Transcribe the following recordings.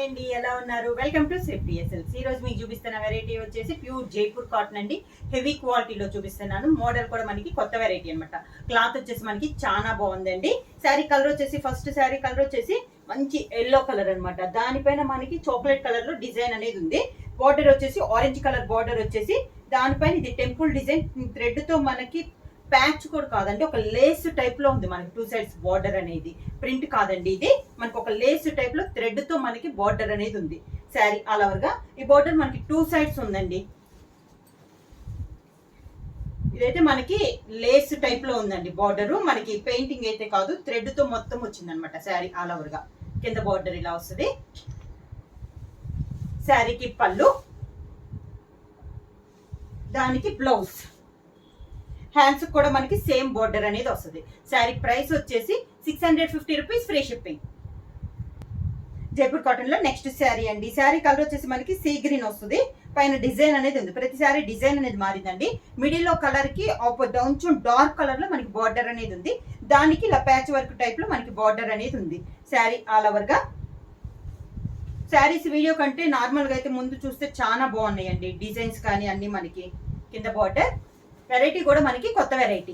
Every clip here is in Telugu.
హాయ్ అండి, ఎలా ఉన్నారు? Welcome to safety ఎస్ఎల్స్. ఈ రోజు మీకు చూపిస్తున్న వెరైటీ వచ్చేసి ప్యూర్ జైపూర్ కాటన్ అండి. హెవీ క్వాలిటీలో చూపిస్తున్నాను. మోడల్ కూడా మనకి కొత్త వెరైటీ అనమాట. క్లాత్ వచ్చేసి మనకి చాలా బాగుందండి. శారీ కలర్ వచ్చేసి ఫస్ట్ శారీ కలర్ వచ్చేసి మంచి ఎల్లో కలర్ అనమాట. దానిపైన మనకి చాక్లెట్ కలర్ లో డిజైన్ అనేది ఉంది. బార్డర్ వచ్చేసి ఆరెంజ్ కలర్ బార్డర్ వచ్చేసి దానిపైన ఇది టెంపుల్ డిజైన్ థ్రెడ్ తో మనకి ప్యాచ్ కూడా కాదండి, ఒక లేస్ టైప్ లో ఉంది మనకి. టూ సైడ్స్ బార్డర్ అనేది ప్రింట్ కాదండి, ఇది మనకి ఒక లేస్ టైప్ లో థ్రెడ్ తో మనకి బార్డర్ అనేది ఉంది. శారీ ఆల్ ఓవర్ గా ఈ బార్డర్ మనకి టూ సైడ్స్ ఉందండి. ఇదైతే మనకి లేస్ టైప్ లో ఉందండి బార్డర్, మనకి పెయింటింగ్ అయితే కాదు, థ్రెడ్ తో మొత్తం వచ్చింది అనమాట. శారీ ఆల్ ఓవర్ గా కింద బార్డర్ ఇలా వస్తుంది. శారీకి పళ్ళు, దానికి బ్లౌజ్, హ్యాండ్స్ కూడా మనకి సేమ్ బోర్డర్ అనేది వస్తుంది. శారీ ప్రైస్ వచ్చేసి 650 rupees, free shipping. Jaipur cotton లో నెక్స్ట్ శారీ అండి. శారీ కలర్ వచ్చేసి మనకి సీ గ్రీన్ వస్తుంది. పైన డిజైన్ అనేది ఉంది. ప్రతి శారీ డిజైన్ అనేది మారిందండి. మిడిల్ లో కలర్ కి కొంచెం డార్క్ కలర్ లో మనకి బార్డర్ అనేది ఉంది. దానికి ఇలా ప్యాచ్ వర్క్ టైప్ లో మనకి బార్డర్ అనేది ఉంది. శారీ ఆల్ ఓవర్ గా. శారీస్ వీడియో కంటే నార్మల్ గా అయితే ముందు చూస్తే చాలా బాగున్నాయండి. డిజైన్స్ కానీ అన్ని మనకి. కింద బార్డర్ వెరైటీ కూడా మనకి కొత్త వెరైటీ.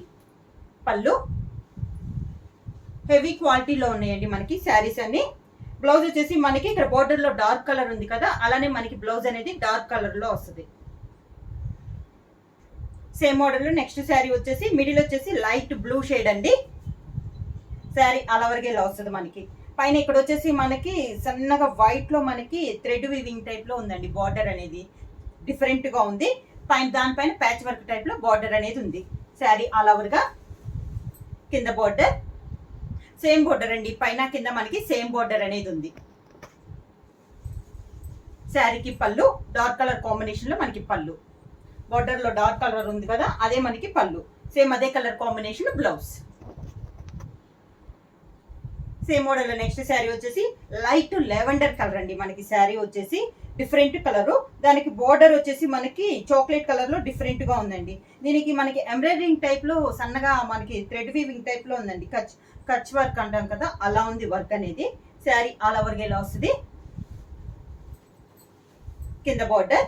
పళ్ళు హెవీ క్వాలిటీలో ఉన్నాయండి మనకి శారీస్ అన్ని. బ్లౌజ్ వచ్చేసి మనకి ఇక్కడ బోర్డర్ లో డార్క్ కలర్ ఉంది కదా, అలానే మనకి బ్లౌజ్ అనేది డార్క్ కలర్ లో వస్తుంది. సేమ్ మోడల్ లో నెక్స్ట్ శారీ వచ్చేసి మిడిల్ వచ్చేసి లైట్ బ్లూ షేడ్ అండి. శారీ ఆల్ ఓవర్ గా ఇలా వస్తుంది మనకి. పైన ఇక్కడ వచ్చేసి మనకి సన్నగా వైట్ లో మనకి థ్రెడ్ వీవింగ్ టైప్ లో ఉందండి. బార్డర్ అనేది డిఫరెంట్ గా ఉంది. దానిపైన ప్యాచ్ వర్క్ టైప్ లో బార్డర్ అనేది ఉంది. శారీ ఆల్ ఓవర్ గా. కింద బార్డర్ సేమ్ బార్డర్ అండి, పైన కింద మనకి సేమ్ బార్డర్ అనేది ఉంది. శారీకి పళ్ళు డార్క్ కలర్ కాంబినేషన్ లో మనకి పళ్ళు. బార్డర్ లో డార్క్ కలర్ ఉంది కదా, అదే మనకి పళ్ళు. సేమ్ అదే colour combination blouse. Same model లో నెక్స్ట్ శారీ వచ్చేసి లైట్ లెవెండర్ కలర్ అండి. మనకి శారీ వచ్చేసి డిఫరెంట్ కలర్. దానికి బోర్డర్ వచ్చేసి మనకి చాక్లెట్ కలర్ లో డిఫరెంట్ గా ఉందండి. దీనికి మనకి ఎంబ్రాయిడరింగ్ టైప్ లో సన్నగా మనకి థ్రెడ్ వీవింగ్ టైప్ లో ఉందండి. కచ్ వర్క్ అంటాం కదా, అలా ఉంది వర్క్ అనేది. శారీ ఆల్ ఓవర్ గా ఇలా వస్తుంది. కింద border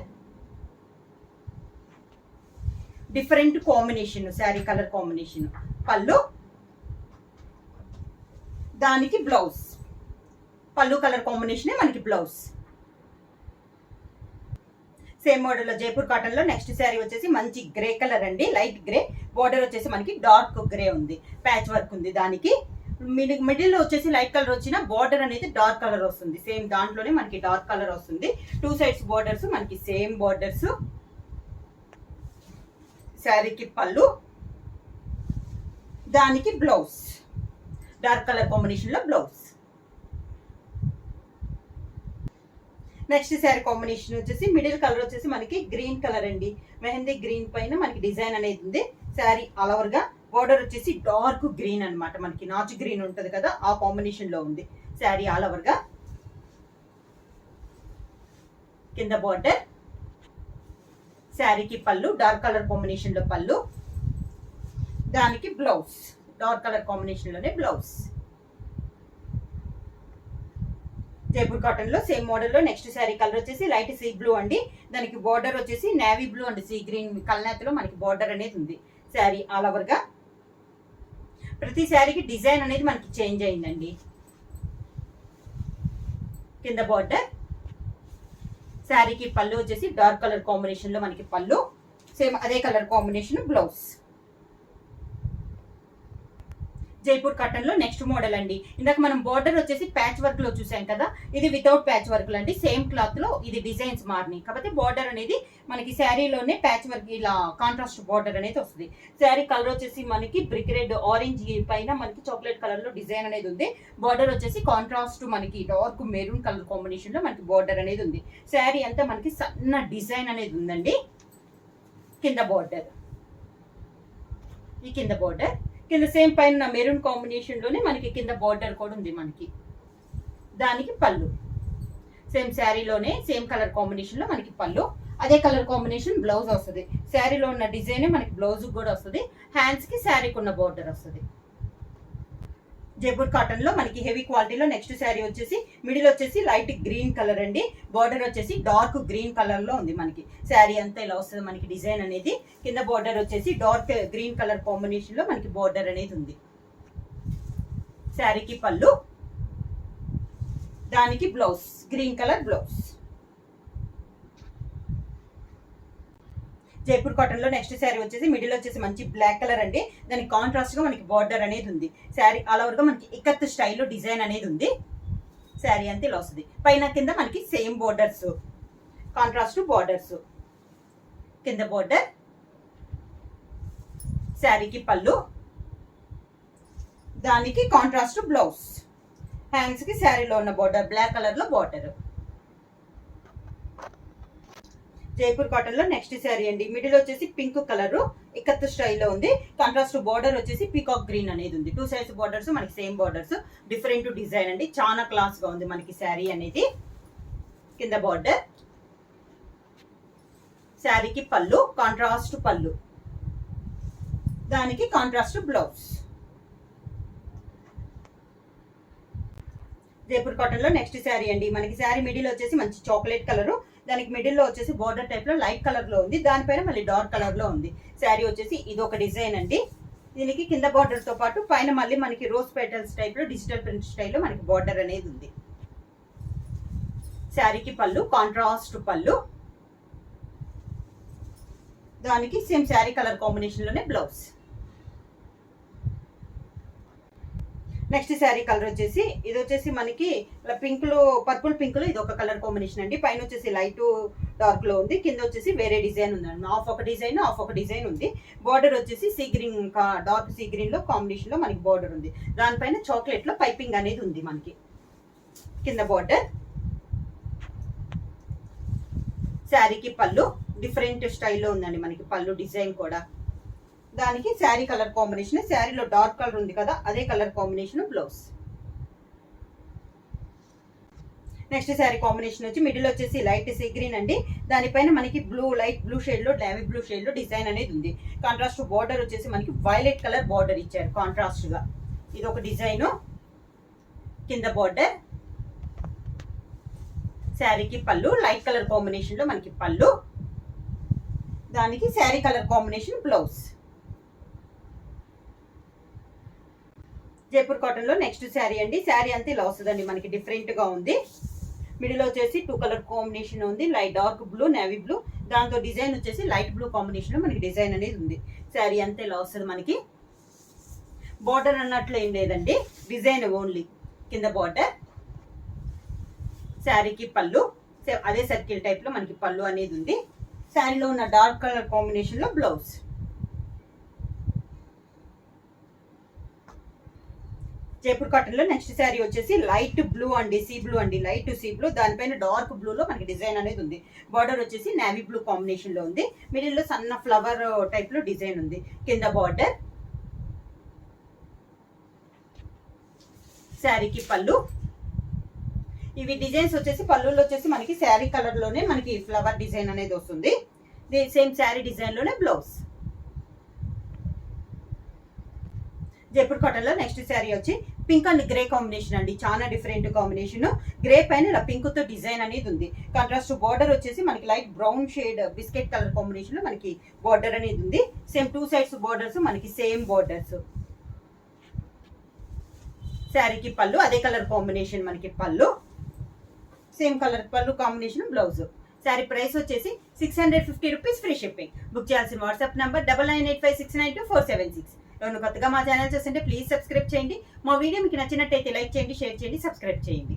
different combination, sari colour combination. పళ్ళు, దానికి బ్లౌజ్. పళ్ళు కలర్ కాంబినేషన్ మనకి బ్లౌజ్. సేమ్ మోడల్ లో జైపూర్ కాటన్ లో నెక్స్ట్ శారీ వచ్చేసి మంచి గ్రే కలర్ అండి, లైట్ గ్రే. బోర్డర్ వచ్చేసి మనకి డార్క్ గ్రే ఉంది, ప్యాచ్ వర్క్ ఉంది. దానికి మిడిల్ లో వచ్చేసి లైట్ కలర్ వచ్చిన బోర్డర్ అనేది డార్క్ కలర్ వస్తుంది. సేమ్ దాంట్లోనే మనకి డార్క్ కలర్ వస్తుంది. టూ సైడ్స్ బోర్డర్స్ మనకి సేమ్ బోర్డర్స్. శారీకి పళ్ళు, దానికి బ్లౌజ్, డార్క్ కలర్ కాంబినేషన్ లో బ్లౌజ్. నెక్స్ట్ శారీ కాంబినేషన్ వచ్చేసి మిడిల్ కలర్ వచ్చేసి మనకి గ్రీన్ కలర్ అండి. మెహందీ గ్రీన్ పైన మనకి డిజైన్ అనేది ఉంది. శారీ ఆల్ ఓవర్ గా. బోర్డర్ వచ్చేసి డార్క్ గ్రీన్ అనమాట, మనకి నాచు గ్రీన్ ఉంటది కదా, ఆ కాంబినేషన్ లో ఉంది. శారీ ఆల్ ఓవర్ గా. కింద బోర్డర్, శారీకి పళ్ళు డార్క్ కలర్ కాంబినేషన్ లో పళ్ళు, దానికి బ్లౌజ్ డార్క్ కలర్ కాంబినేషన్ లోనే బ్లౌజ్. జైపూర్ కాటన్ లో సేమ్ మోడల్ లో నెక్స్ట్ శారీ కలర్ వచ్చేసి లైట్ సీ బ్లూ అండి. దానికి బార్డర్ వచ్చేసి navy blue and sea green కల్నేతలో మనకి బార్డర్ అనేది ఉంది. శారీ ఆల్ ఓవర్ గా. ప్రతి శారీకి డిజైన్ అనేది మనకి చేంజ్ అయిందండి. కింద బార్డర్, శారీకి పళ్ళు వచ్చేసి డార్క్ కలర్ కాంబినేషన్ లో మనకి పళ్ళు, సేమ్ అదే colour combination blouse. Jaipur cotton లో నెక్స్ట్ మోడల్ అండి. ఇందాక మనం బోర్డర్ వచ్చేసి ప్యాచ్ వర్క్ లో చూసాం కదా, ఇది వితౌట్ ప్యాచ్ వర్క్ అండి. సేమ్ క్లాత్ లో ఇది డిజైన్స్ మారినాయి కాబట్టి బోర్డర్ అనేది మనకి శారీలోనే ప్యాచ్ వర్క్ ఇలా కాంట్రాస్ట్ బోర్డర్ అనేది వస్తుంది. శారీ కలర్ వచ్చేసి మనకి బ్రిక్ రెడ్ ఆరెంజ్ పైన మనకి చాక్లెట్ కలర్ లో డిజైన్ అనేది ఉంది. బోర్డర్ వచ్చేసి కాంట్రాస్ట్ మనకి డార్క్ మెరూన్ కలర్ కాంబినేషన్ లో మనకి బోర్డర్ అనేది ఉంది. శారీ అంతా మనకి సన్న డిజైన్ అనేది ఉందండి. కింద బోర్డర్, ఈ కింద బోర్డర్ కింద సేమ్ పైన మెరూన్ కాంబినేషన్ లోనే మనకి కింద బార్డర్ కూడా ఉంది మనకి. దానికి పళ్ళు సేమ్ శారీలోనే సేమ్ కలర్ కాంబినేషన్ లో మనకి పళ్ళు, అదే కలర్ కాంబినేషన్ బ్లౌజ్ వస్తుంది. శారీలో ఉన్న డిజైన్ మనకి బ్లౌజ్ కూడా వస్తుంది. హ్యాండ్స్ కి శారీకి ఉన్న బార్డర్ వస్తుంది. జైపూర్ కాటన్ లో మనకి హెవీ క్వాలిటీలో నెక్స్ట్ శారీ వచ్చేసి మిడిల్ వచ్చేసి లైట్ గ్రీన్ కలర్ అండి. బార్డర్ వచ్చేసి డార్క్ గ్రీన్ కలర్ లో ఉంది. మనకి శారీ అంతా ఇలా వస్తుంది మనకి డిజైన్ అనేది. కింద బార్డర్ వచ్చేసి డార్క్ గ్రీన్ కలర్ కాంబినేషన్ లో మనకి బార్డర్ అనేది ఉంది. శారీకి పళ్ళు, దానికి blouse green colour blouse. Jaipur cotton లో నెక్స్ట్ శారీ వచ్చేసి మిడిల్ వచ్చేసి మంచి బ్లాక్ కలర్ అండి. దానికి కాంట్రాస్ట్ గా మనకి బార్డర్ అనేది ఉంది. శారీ ఆల్ ఓవర్ గా మనకి ఇక్కత్ స్టైల్లో డిజైన్ అనేది ఉంది. శారీ అంతా ఇలా వస్తుంది. పైన కింద మనకి సేమ్ బార్డర్స్, కాంట్రాస్ట్ బార్డర్స్. కింద బార్డర్, శారీకి పళ్ళు, దానికి కాంట్రాస్ట్ బ్లౌజ్. హ్యాండ్స్ కి శారీలో ఉన్న బార్డర్ బ్లాక్ కలర్ లో బార్డర్. జైపూర్ కాటన్ లో నెక్స్ట్ శారీ అండి. మిడిల్ వచ్చేసి పింక్ కలర్ ఇక్కత్ స్టైల్లో ఉంది. కాంట్రాస్ట్ బార్డర్ వచ్చేసి పీకాక్ గ్రీన్ అనేది ఉంది. 2 సైడ్స్ బార్డర్స్ మనకి సేమ్ బార్డర్స్, డిఫరెంట్ డిజైన్ అండి. చాలా క్లాస్ గా ఉంది మనకి శారీ అనేది. కింద బార్డర్, శారీకి పళ్ళు, కాంట్రాస్ట్ పళ్ళు, దానికి కాంట్రాస్ట్ బ్లౌజ్. జైపూర్ కాటన్ లో నెక్స్ట్ శారీ అండి. మనకి శారీ మిడిల్ వచ్చేసి మంచి చాక్లెట్ కలర్, దానికి మిడిల్ లో వచ్చేసి బార్డర్ టైప్ లో లైట్ కలర్ లో ఉంది. దానిపైన మళ్ళీ డార్క్ కలర్ లో ఉంది. శారీ వచ్చేసి ఇది ఒక డిజైన్ అండి. దీనికి కింద బార్డర్ తో పాటు పైన మళ్ళీ మనకి రోజ్ పెటల్స్ టైప్ లో డిజిటల్ ప్రింట్ స్టైల్లో మనకి బార్డర్ అనేది ఉంది. శారీకి పళ్ళు, కాంట్రాస్ట్ పళ్ళు, దానికి సేమ్ శారీ కలర్ కాంబినేషన్ లోనే బ్లౌజ్. నెక్స్ట్ శారీ కలర్ వచ్చేసి ఇది వచ్చేసి మనకి పింక్ లో పర్పుల్ పింక్ లో ఇది ఒక కలర్ కాంబినేషన్ అండి. పైన వచ్చేసి లైట్ డార్క్ లో ఉంది. కింద వచ్చేసి వేరే డిజైన్ ఉందండి. హాఫ్ ఒక డిజైన్, హాఫ్ ఒక డిజైన్ ఉంది. బార్డర్ వచ్చేసి sea green, dark sea green లో కాంబినేషన్ లో మనకి బార్డర్ ఉంది. దానిపైన చాక్లెట్ లో పైపింగ్ అనేది ఉంది మనకి. కింద బార్డర్, శారీకి పళ్ళు డిఫరెంట్ స్టైల్లో ఉందండి మనకి పళ్ళు డిజైన్ కూడా. దానికి శారీ కలర్ కాంబినేషన్, శారీలో డార్క్ కలర్ ఉంది కదా అదే colour combination blouse. Next sari combination వచ్చి మిడిల్ వచ్చేసి లైట్ సీ గ్రీన్ అండి. దానిపైన మనకి బ్లూ, లైట్ బ్లూ షేడ్ లో, నేవీ బ్లూ షేడ్ లో డిజైన్ అనేది ఉంది. కాంట్రాస్ట్ బార్డర్ వచ్చేసి మనకి వైలెట్ కలర్ బార్డర్ ఇచ్చారు కాంట్రాస్ట్ గా. ఇది ఒక డిజైన్. కింద బార్డర్, శారీకి పళ్ళు లైట్ కలర్ కాంబినేషన్ లో మనకి పళ్ళు, దానికి sari colour combination blouse. Jaipur cotton లో నెక్స్ట్ శారీ అండి. శారీ అంతా ఇలా వస్తుందండి మనకి. డిఫరెంట్ గా ఉంది. మిడిల్ వచ్చేసి 2 కలర్ కాంబినేషన్ ఉంది. Light dark blue, navy blue, దాంతో డిజైన్ వచ్చేసి లైట్ బ్లూ కాంబినేషన్ లో మనకి డిజైన్ అనేది ఉంది. శారీ అంతా ఇలా వస్తుంది మనకి. బార్డర్ అన్నట్లు ఏం లేదండి, డిజైన్ ఓన్లీ. కింద బార్డర్, శారీకి పళ్ళు అదే సర్కిల్ టైప్ లో మనకి పళ్ళు అనేది ఉంది. శారీలో ఉన్న డార్క్ కలర్ కాంబినేషన్ లో బ్లౌజ్. జైపూర్ కాటన్ లో నెక్స్ట్ శారీ వచ్చేసి లైట్ బ్లూ అండి, సీ బ్లూ అండి, లైట్ సీ బ్లూ. దానిపైన డార్క్ బ్లూ లో మనకి డిజైన్ అనేది ఉంది. బార్డర్ వచ్చేసి నేవీ బ్లూ కాంబినేషన్ లో ఉంది. మిడిల్ లో సన్న ఫ్లవర్ టైప్ లో డిజైన్ ఉంది. కింద బార్డర్, శారీకి పళ్ళు. ఇవి డిజైన్స్ వచ్చేసి పళ్ళులో వచ్చేసి మనకి శారీ కలర్ లోనే మనకి ఫ్లవర్ డిజైన్ అనేది వస్తుంది. సేమ్ శారీ డిజైన్ లోనే బ్లౌజ్. జైపూర్ కాటన్ లో నెక్స్ట్ శారీ వచ్చి పింక్ అండ్ గ్రే కాంబినేషన్ అండి. చాలా డిఫరెంట్ కాంబినేషన్. గ్రే పైన ఇలా పింక్ తో డిజైన్ అనేది ఉంది. కాంట్రాస్ట్ బార్డర్ వచ్చేసి మనకి light brown shade biscuit colour combination లో మనకి బార్డర్ అనేది ఉంది. సేమ్ 2 సైడ్స్ బార్డర్స్ మనకి సేమ్ బార్డర్స్. శారీకి పళ్ళు అదే కలర్ కాంబినేషన్ మనకి పళ్ళు, సేమ్ కలర్ పళ్ళు కాంబినేషన్ బ్లౌజ్. శారీ ప్రైస్ వచ్చేసి 650 రూపీస్, ఫ్రీ షిప్పింగ్. బుక్ చేయాల్సిన వాట్సాప్ నంబర్ 9985692476. ఎవరైనా కొత్తగా మా ఛానల్ చూస్తుంటే ప్లీజ్ సబ్స్క్రైబ్ చేయండి. మా వీడియో మీకు నచ్చినట్టయితే లైక్ చేయండి, షేర్ చేయండి, సబ్స్క్రైబ్ చేయండి.